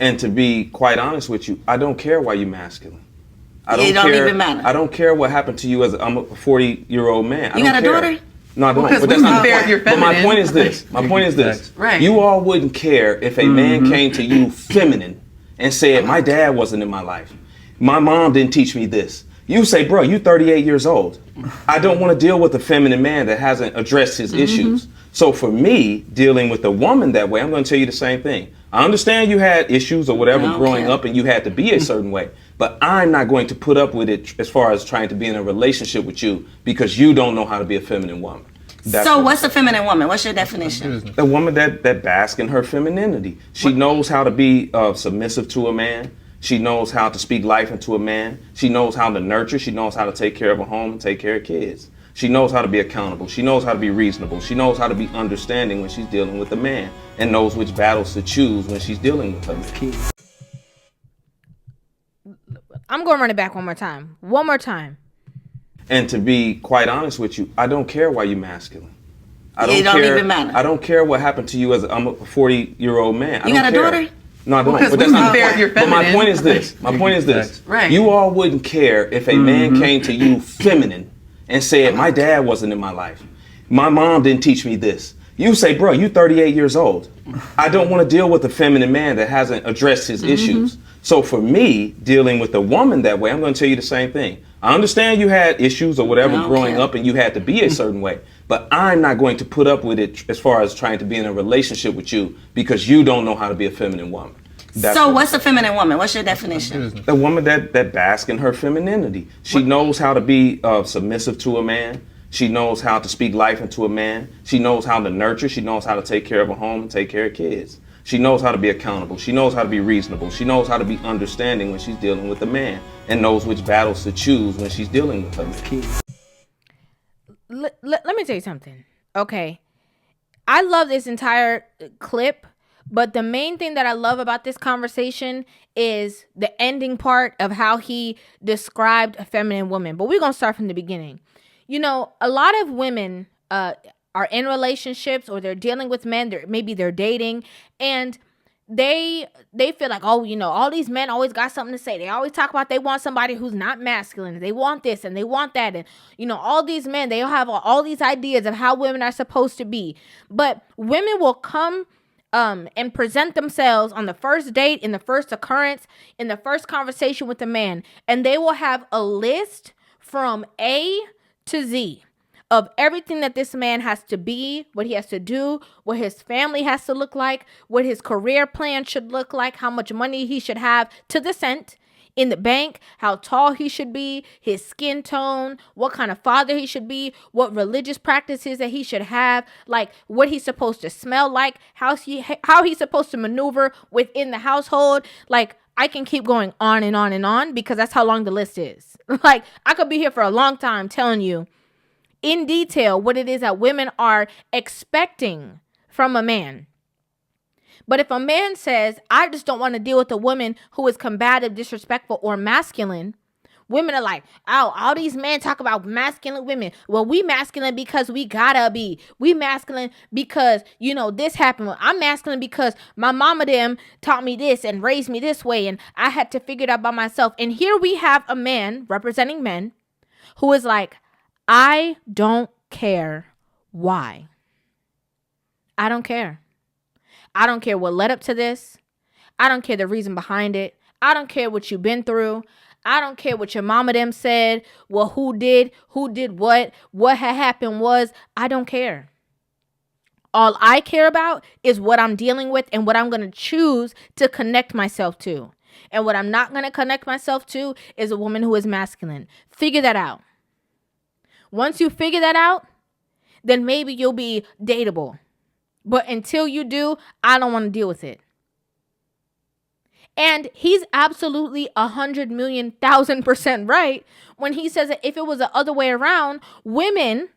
And to be quite honest with you, I don't care why you're masculine. I don't It don't care. even matter. I don't care what happened to you as I'm a 40-year-old man. You I don't got a care. daughter? No, I don't. Because But that's we not fair the if you're point. But my feminine. point is this. My point is this. Right. You all wouldn't care if a man came to you feminine and said, "My dad wasn't in my life. My mom didn't teach me this." You say, "Bro, you 38 years old. I don't want to deal with a feminine man that hasn't addressed his issues." So for me, dealing with a woman that way, I'm going to tell you the same thing. I understand you had issues or whatever growing up and you had to be a certain way, but I'm not going to put up with it as far as trying to be in a relationship with you because you don't know how to be a feminine woman. So what's a feminine woman? What's your definition? A woman that basks in her femininity. She knows how to be submissive to a man. She knows how to speak life into a man. She knows how to nurture. She knows how to take care of a home and take care of kids. She knows how to be accountable. She knows how to be reasonable. She knows how to be understanding when she's dealing with a man and knows which battles to choose when she's dealing with a man. I'm going to run it back one more time. One more time. And to be quite honest with you, I don't care why you're masculine. I don't It don't care. even matter. I don't care what happened to you as I'm a 40-year-old man. You got a daughter? No, I don't. Because But we that's not fair the if you're point. But my feminine. point is this. My point is this. Right. You all wouldn't care if a man came to you feminine and said, "My dad wasn't in my life. My mom didn't teach me this." You say, "Bro, you 38 years old. I don't want to deal with a feminine man that hasn't addressed his issues." So for me, dealing with a woman that way, I'm going to tell you the same thing. I understand you had issues or whatever growing up and you had to be a certain way, but I'm not going to put up with it as far as trying to be in a relationship with you because you don't know how to be a feminine woman. So what's a feminine woman? What's your definition? A woman that basks in her femininity. She knows how to be submissive to a man. She knows how to speak life into a man. She knows how to nurture. She knows how to take care of a home and take care of kids. She knows how to be accountable. She knows how to be reasonable. She knows how to be understanding when she's dealing with a man and knows which battles to choose when she's dealing with a man. Let me tell you something. Okay. I love this entire clip, but the main thing that I love about this conversation is the ending part of how he described a feminine woman. But we're going to start from the beginning. You know, a lot of women are in relationships or they're dealing with men, maybe they're dating, and they feel like, oh, you know, all these men always got something to say. They always talk about they want somebody who's not masculine. They want this and they want that. And, you know, all these men, they have all these ideas of how women are supposed to be. But women will come and present themselves on the first date, in the first occurrence, in the first conversation with a man, and they will have a list from A to Z of everything that this man has to be, what he has to do, what his family has to look like, what his career plan should look like, how much money he should have to the cent in the bank, how tall he should be, his skin tone, what kind of father he should be, what religious practices that he should have, like what he's supposed to smell like, how he's supposed to maneuver within the household. Like, I can keep going on and on and on because that's how long the list is. Like, I could be here for a long time telling you in detail what it is that women are expecting from a man. But if a man says, I just don't want to deal with a woman who is combative, disrespectful, or masculine, women are like, oh, all these men talk about masculine women. Well, we masculine because we gotta be. We masculine because, you know, this happened. I'm masculine because my mama them taught me this and raised me this way, and I had to figure it out by myself. And here we have a man representing men who is like, I don't care why. I don't care. I don't care what led up to this. I don't care the reason behind it. I don't care what you've been through. I don't care what your mama them said. Well, who did what had happened was, I don't care. All I care about is what I'm dealing with and what I'm going to choose to connect myself to. And what I'm not going to connect myself to is a woman who is masculine. Figure that out. Once you figure that out, then maybe you'll be dateable. But until you do, I don't want to deal with it. And he's absolutely 100,000,000% right when he says that if it was the other way around, women,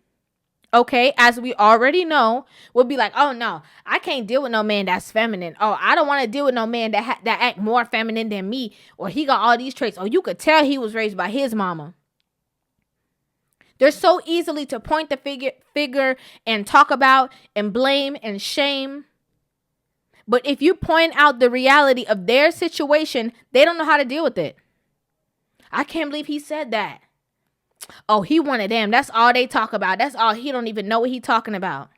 okay, as we already know, would be like, oh no, I can't deal with no man that's feminine. Oh, I don't want to deal with no man that act more feminine than me, or he got all these traits. Or you could tell he was raised by his mama. They're so easily to point the figure and talk about and blame and shame. But if you point out the reality of their situation, they don't know how to deal with it. I can't believe he said that. Oh, he wanted them. That's all they talk about. That's all. He don't even know what he's talking about.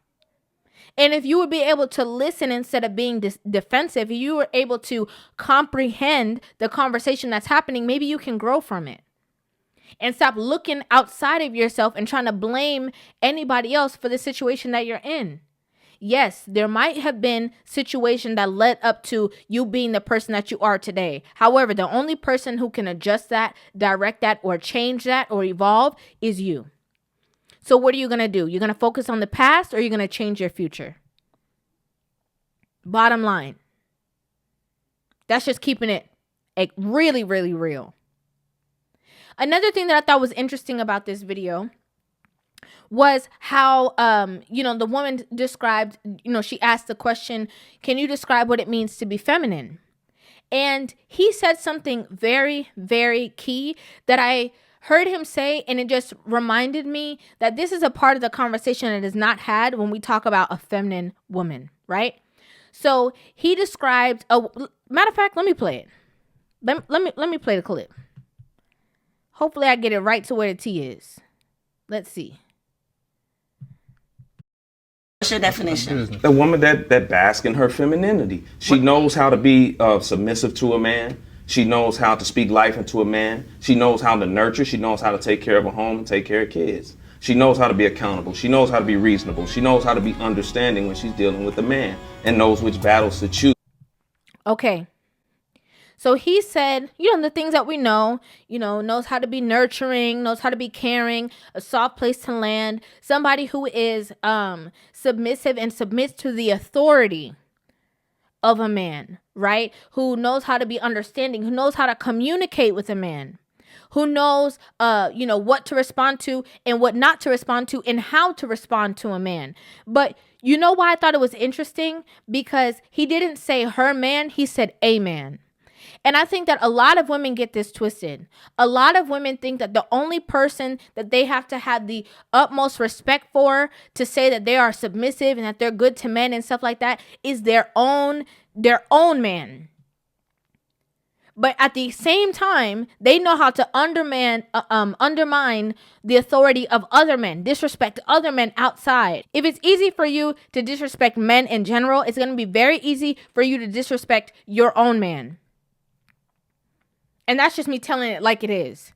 And if you would be able to listen instead of being defensive, if you were able to comprehend the conversation that's happening, maybe you can grow from it. And stop looking outside of yourself and trying to blame anybody else for the situation that you're in. Yes, there might have been situation that led up to you being the person that you are today. However, the only person who can adjust that, direct that, or change that, or evolve is you. So what are you going to do? You're going to focus on the past, or you're going to change your future? Bottom line. That's just keeping it really, really real. Another thing that I thought was interesting about this video was how, the woman described, she asked the question, can you describe what it means to be feminine? And he said something very, very key that I heard him say, and it just reminded me that this is a part of the conversation that is not had when we talk about a feminine woman, right? So he described, matter of fact, let me play it. Let me play the clip. Hopefully I get it right to where the T is. Let's see. What's your definition? A woman that basks in her femininity. She knows how to be submissive to a man. She knows how to speak life into a man. She knows how to nurture. She knows how to take care of a home and take care of kids. She knows how to be accountable. She knows how to be reasonable. She knows how to be understanding when she's dealing with a man and knows which battles to choose. Okay. So he said, the things that we know, knows how to be nurturing, knows how to be caring, a soft place to land, somebody who is submissive and submits to the authority of a man, right? Who knows how to be understanding, who knows how to communicate with a man, who knows, what to respond to and what not to respond to and how to respond to a man. But you know why I thought it was interesting? Because he didn't say her man, he said a man. And I think that a lot of women get this twisted. A lot of women think that the only person that they have to have the utmost respect for to say that they are submissive and that they're good to men and stuff like that is their own man. But at the same time, they know how to undermine the authority of other men, disrespect other men outside. If it's easy for you to disrespect men in general, it's going to be very easy for you to disrespect your own man. And that's just me telling it like it is.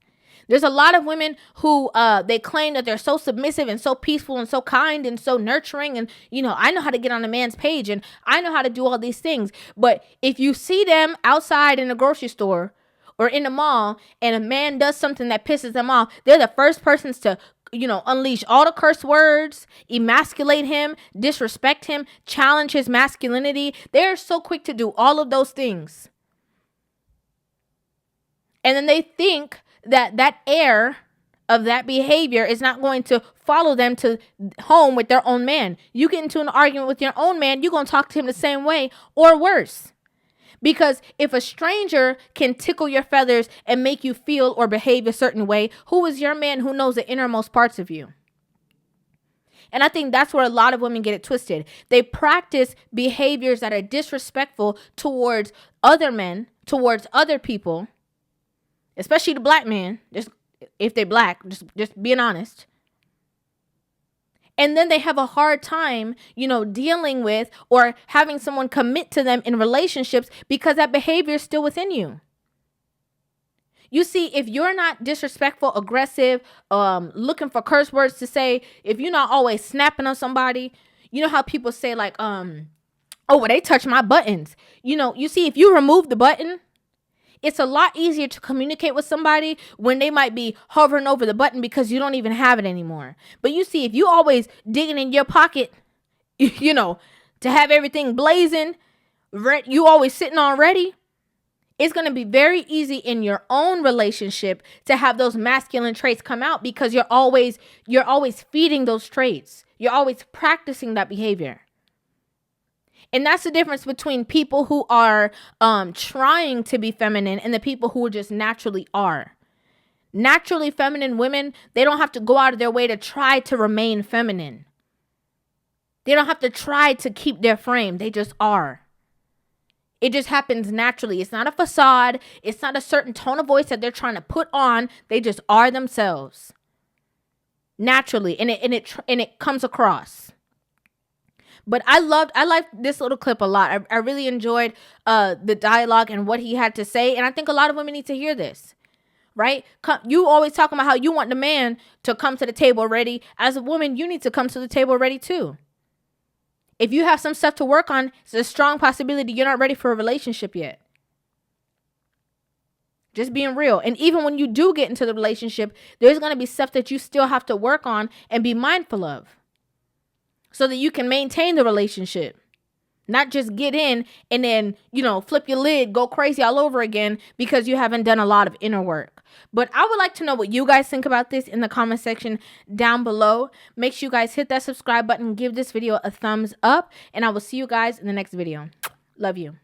There's a lot of women who they claim that they're so submissive and so peaceful and so kind and so nurturing. And, I know how to get on a man's page and I know how to do all these things. But if you see them outside in a grocery store or in the mall and a man does something that pisses them off, they're the first persons to, unleash all the curse words, emasculate him, disrespect him, challenge his masculinity. They're so quick to do all of those things. And then they think that air of that behavior is not going to follow them to home with their own man. You get into an argument with your own man, you're going to talk to him the same way or worse. Because if a stranger can tickle your feathers and make you feel or behave a certain way, who is your man who knows the innermost parts of you? And I think that's where a lot of women get it twisted. They practice behaviors that are disrespectful towards other men, towards other people, especially the black man, just if they're black, just being honest. And then they have a hard time, dealing with or having someone commit to them in relationships because that behavior is still within you. You see, if you're not disrespectful, aggressive, looking for curse words to say, if you're not always snapping on somebody, you know how people say like, oh, well, they touch my buttons. You see, if you remove the button, it's a lot easier to communicate with somebody when they might be hovering over the button because you don't even have it anymore. But you see, if you always digging in your pocket, to have everything blazing, you always sitting on ready, it's going to be very easy in your own relationship to have those masculine traits come out because you're always feeding those traits. You're always practicing that behavior. And that's the difference between people who are trying to be feminine and the people who just naturally are. Naturally feminine women, they don't have to go out of their way to try to remain feminine. They don't have to try to keep their frame. They just are. It just happens naturally. It's not a facade. It's not a certain tone of voice that they're trying to put on. They just are themselves naturally, and it comes across. But I liked this little clip a lot. I really enjoyed the dialogue and what he had to say, and I think a lot of women need to hear this. Right? You always talking about how you want the man to come to the table ready. As a woman, you need to come to the table ready too. If you have some stuff to work on, it's a strong possibility you're not ready for a relationship yet. Just being real. And even when you do get into the relationship, there's going to be stuff that you still have to work on and be mindful of so that you can maintain the relationship. Not just get in and then, flip your lid, go crazy all over again because you haven't done a lot of inner work. But I would like to know what you guys think about this in the comment section down below. Make sure you guys hit that subscribe button, give this video a thumbs up, and I will see you guys in the next video. Love you.